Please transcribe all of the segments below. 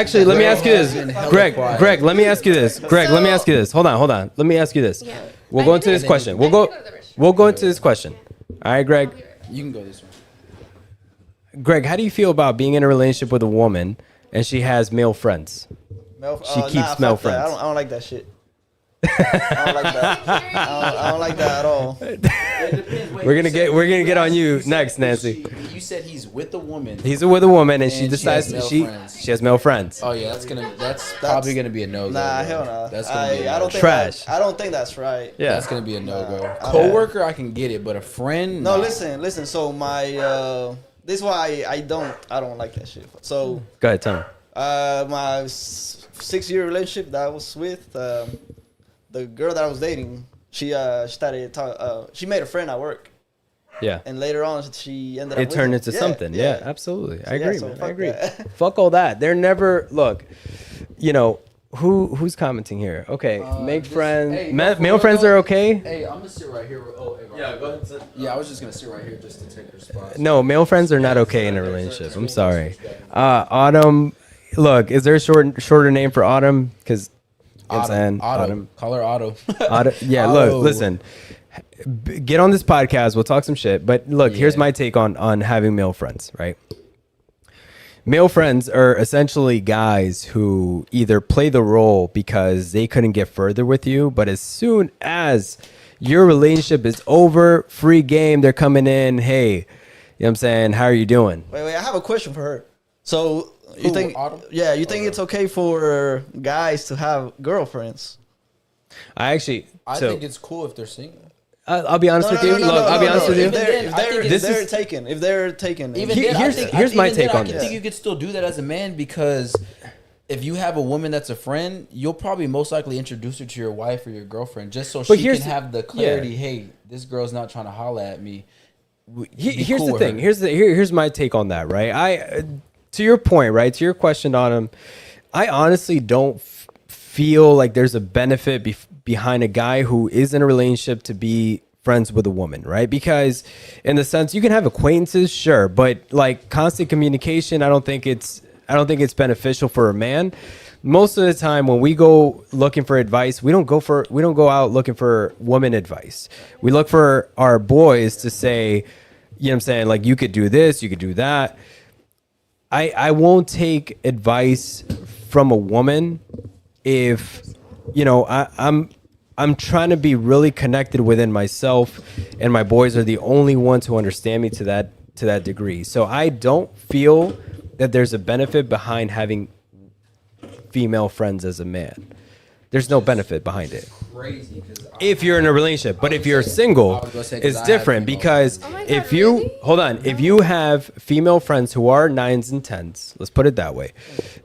Actually, let me ask you this, Greg. Greg, let me ask you this. Greg, let me ask you this. Hold on. Let me ask you this. Yeah. We'll go into this question. We'll go into this question. All right, Greg. You can go this way. Greg, how do you feel about being in a relationship with a woman and she has male friends? She keeps male friends. I don't like that shit. I don't like that. I don't like that at all. We're gonna get on you next, Nancy. You said he's with a woman. He's with a woman and she And decides she has male friends. she has male friends. Oh yeah, that's probably gonna be a no go. Nah, hell no. That's gonna be I don't think Trash. I don't think that's right. Yeah. That's gonna be a no go. Coworker, I can get it, but a friend. No, nah. listen. So my this is why I don't like that shit. So Go ahead, tell me. my 6-year relationship that I was with, the girl that I was dating, she started she made a friend at work, Yeah. and later on she ended up. It with turned him. into something. Yeah, absolutely. I yeah, agree, so man. I fuck agree. that. Fuck all that. They're never look. You know who's commenting here? Okay, make friends. hey, Male friends are okay. Hey, I'm gonna sit right here. Yeah, go ahead. Yeah, I was just gonna sit right here just to take her spot. No, male friends are not okay in a relationship. I'm sorry. Autumn. Look, is there a shorter name for Autumn? Because Auto. Call her Auto. Autumn. Yeah. Auto. Look, listen. Get on this podcast. We'll talk some shit. But look, here's my take on having male friends. Right. Male friends are essentially guys who either play the role because they couldn't get further with you, but as soon as your relationship is over, free game, they're coming in. Hey, you know what I'm saying? How are you doing? Wait, I have a question for her. So you Who, think? Autumn? Yeah, you think it's okay for guys to have girlfriends? I think it's cool if they're single. I'll be honest with you. Look, I'll be honest with you. If they're taken, Even Here- then, here's my even take then, on I this. think you could still do that as a man because if you have a woman that's a friend, you'll probably most likely introduce her to your wife or your girlfriend just so But she here's can the- have the clarity. Hey, this girl's not trying to holler at me. Here's cool the with thing. her. Here's my take on that. Right. To your point. Right. To your question on him. I honestly don't feel like there's a benefit behind a guy who is in a relationship to be friends with a woman, right? Because in the sense you can have acquaintances, sure, but like constant communication, I don't think it's beneficial for a man. Most of the time when we go looking for advice, we don't go out looking for woman advice. We look for our boys to say, you know what I'm saying, like you could do this, you could do that. I won't take advice from a woman if, you know, I'm trying to be really connected within myself, and my boys are the only ones who understand me to that degree. So I don't feel that there's a benefit behind having female friends as a man. There's no benefit behind it. Crazy. If you're in a relationship, but if you're single, it's different because Oh my God, if you really? hold on, if you have female friends who are 9s and 10s, let's put it that way,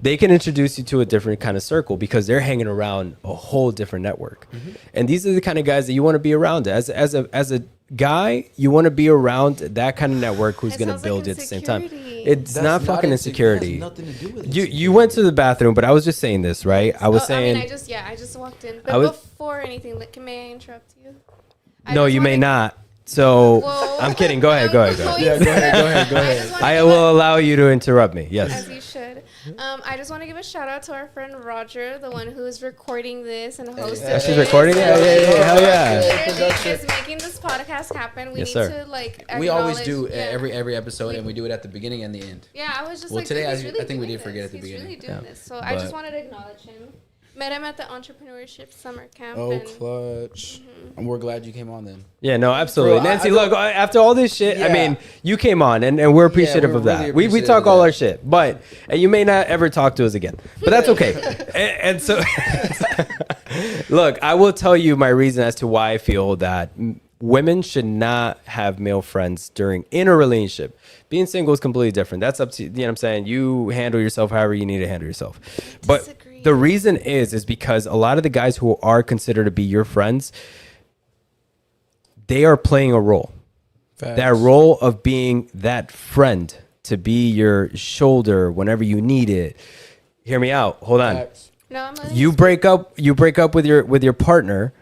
they can introduce you to a different kind of circle because they're hanging around a whole different network, and these are the kind of guys that you want to be around. As a guy, you want to be around that kind of network who's It going to sounds build like it at the same time. insecurity. It's That's not fucking It has insecurity. nothing to do with You went to the bathroom, but I was just saying this, right? I was saying. I just walked in. But I was- before anything, may I interrupt you? No, you may not. So Whoa. I'm kidding. Go ahead. Go ahead. Go ahead. Yeah, go ahead. I will allow you to interrupt me. As Yes. you should. I just want to give a shout out to our friend Roger, the one who is recording this and hosting. Oh, she's it. recording it? Oh, yeah. Hell yeah. Literally is making this podcast happen. We Yes, need sir. to like. We always acknowledge- do every episode, and we do it at the beginning and the end. Yeah, I was just Well, like. today, dude, I he's really think we doing did forget this. at the He's beginning. really doing Yeah. this. So I just But- wanted to acknowledge him. Met him at the entrepreneurship summer camp. Oh, and clutch! And we're glad you came on then. Yeah, no, absolutely. Bro, Nancy, I look, after all this shit, I Yeah. mean, you came on and we're appreciative we're of that. really We appreciative talk of all that. our shit, but and you may not ever talk to us again, but that's okay. and so, look, I will tell you my reason as to why I feel that women should not have male friends in a relationship. Being single is completely different. That's up to you know what I'm saying. You handle yourself however you need to handle yourself. But Disagree. the reason is because a lot of the guys who are considered to be your friends, they are playing a role. That role of being that friend, to be your shoulder whenever you need it. Hear me out. Hold on. no, I'm letting You break up with your partner.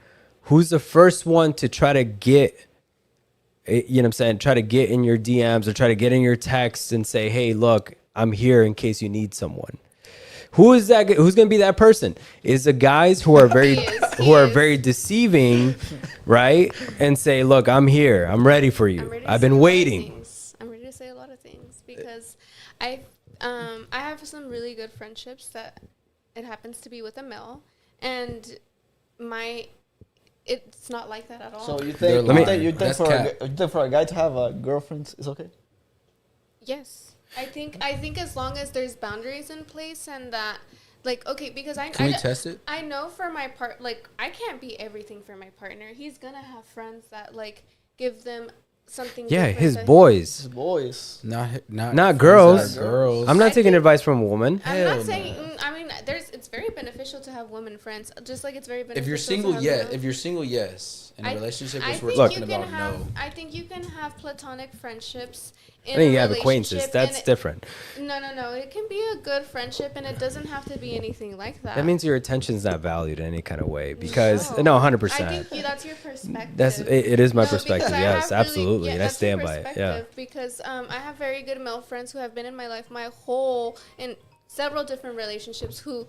Who's the first one to try to get, you know what I'm saying, try to get in your DMs or try to get in your texts and say, hey, look, I'm here in case you need someone? Who is that? Who's going to be that person? Is the guys who are very He is. who are very deceiving, right? And say, "Look, I'm here. I'm ready for I'm you. ready to I've say been a lot of waiting." things. I'm ready to say a lot of things because I have some really good friendships that it happens to be with a male, and it's not like that at all. So you They're think lying. you think That's for cap. you think for a guy to have a girlfriend is okay? Yes, I think as long as there's boundaries in place and that, like, okay, because Can we test it? I know for my part, like, I can't be everything for my partner. He's gonna have friends that like give them something. Yeah, different his that- boys, His boys. not girls. Girls. I'm I not taking think- advice from a woman. I'm Hell not saying. no. I mean, it's very beneficial to have women friends, just like it's very beneficial. If you're to single, have yeah. male- If you're single, yes. In a relationship, I which we're think talking you can about, have. no. I think you can have platonic friendships. In I think a you have acquaintances. relationship, That's and it- different. No. It can be a good friendship, and it doesn't have to be anything like that. That means your attention's not valued in any kind of way because No. no, I 100%. think that's your perspective. It is my No, perspective. because I Yes, have really- absolutely. yeah, And I that's your stand by it. Yeah. perspective, because I have very good male friends who have been in my life my whole in several different relationships who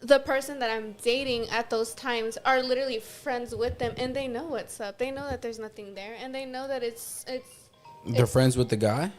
the person that I'm dating at those times are literally friends with them, and they know what's up. They know that there's nothing there, and they know that it's They're friends with the guy.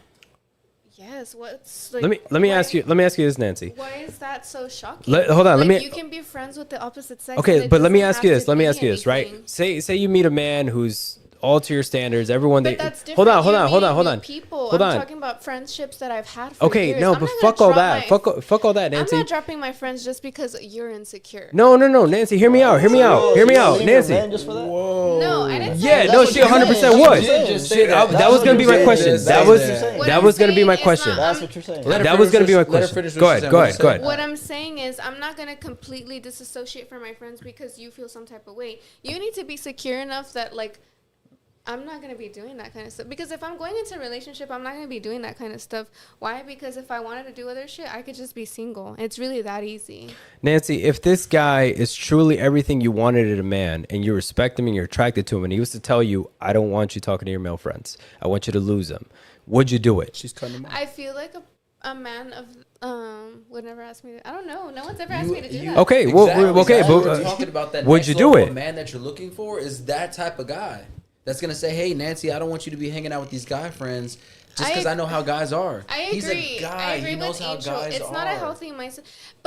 yes. What's like, Let me why- ask you this, Nancy. Why is that so shocking? Hold on, let Like, me- You can be friends with the opposite sex. and Okay, it but let me doesn't ask you have this. to Let me be ask you this, right? anything. Say you meet a man who's all to your standards. Everyone But that that's different. hold on. You're Hold meeting on. new People. Hold I'm on. talking about friendships that I've had for Okay, years. no, I'm but not gonna fuck all drop that. my- Fuck all that, Nancy. I'm not dropping my friends just because you're insecure. No, Nancy, hear me out. Hear me out. Hear me You out, leave your Nancy. man just for that? Whoa. No, I didn't say Yeah, that. no, That's she what you're 100% saying. was. That's what you're Just say saying. that. That was gonna be my question. Just That say was that. What that I'm was gonna be my saying is question. not- That's what you're saying. Let her That was gonna be my finish what- let her question. finish what Go she ahead. said. Go What ahead. you Go said. ahead. What I'm saying is, I'm not gonna completely disassociate from my friends because you feel some type of way. You need to be secure enough that, like, I'm not gonna be doing that kind of stuff. Because if I'm going into a relationship, I'm not gonna be doing that kind of stuff. Why? Because if I wanted to do other shit, I could just be single. It's really that easy. Nancy, if this guy is truly everything you wanted in a man and you respect him and you're attracted to him and he was to tell you, I don't want you talking to your male friends, I want you to lose them, would you do it? She's cutting him off. I feel like a man of would never ask me to. I don't know. No one's ever asked me to do that. Okay, well, okay, Exactly. but We're talking about that. would next you do level it? of man that you're looking for is that type of guy that's gonna say, "Hey, Nancy, I don't want you to be hanging out with these guy friends just because I know how guys are." I He's agree. a guy. I agree He knows with how Angel. guys It's are. not a healthy mindset, but